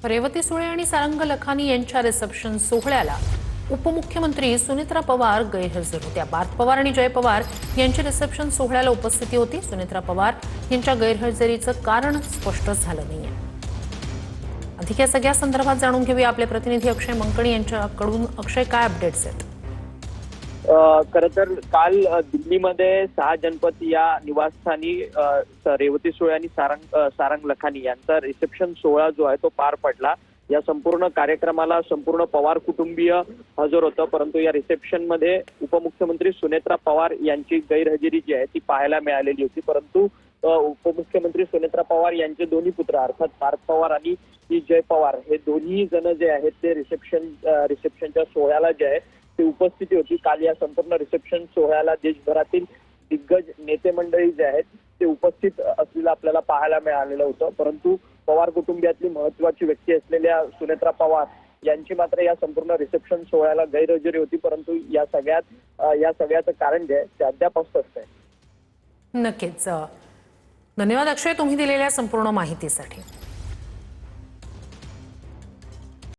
रेवती सुळे आणि सारंग लखानी यांच्या रिसेप्शन सोहळ्याला उपमुख्यमंत्री सुनेत्रा पवार गैरहजर होत्या। पार्थ पवार आणि जय पवार यांची रिसेप्शन सोहळ्याला उपस्थिती होती। सुनेत्रा पवार यांच्या गैरहजेरीचं कारण स्पष्ट झालं नाहीये। अधिक या सगळ्या संदर्भात जाणून घेऊया आपले प्रतिनिधी अक्षय मंकणी यांच्याकडून। अक्षय, काय अपडेट्स आहेत? खरं तर काल दिल्लीमध्ये 6 जनपद या निवासस्थानी रेवती सुळे आणि सारंग लखानी यांचा रिसेप्शन सोहळा जो आहे तो पार पडला। या संपूर्ण कार्यक्रमाला संपूर्ण पवार कुटुंबीय हजर होतं, परंतु या रिसेप्शन मध्ये उपमुख्यमंत्री सुनेत्रा पवार यांची गैरहजेरी जी आहे ती पाहायला मिळालेली होती। परंतु उपमुख्यमंत्री सुनेत्रा पवार यांचे दोन्ही पुत्र अर्थात पार्थ पवार आणि जय पवार हे दोन्ही जण जे आहेत ते रिसेप्शनच्या सोहळ्याला जे आहे ते उपस्थिती होती। काल या संपूर्ण रिसेप्शन सोहळ्याला देशभरातील दिग्गज नेते मंडळी जे आहेत ते उपस्थित असलेलं आपल्याला पाहायला मिळालेलं होतं। परंतु पवार कुटुंबियातली महत्वाची व्यक्ती असलेल्या सुनेत्रा पवार यांची मात्र या संपूर्ण रिसेप्शन सोहळ्याला गैरहजेरी होती। परंतु या सगळ्याचं कारण जे आहे ते अद्याप अस्पष्ट आहे। नक्कीच। धन्यवाद अक्षय, तुम्ही दिलेल्या संपूर्ण माहितीसाठी।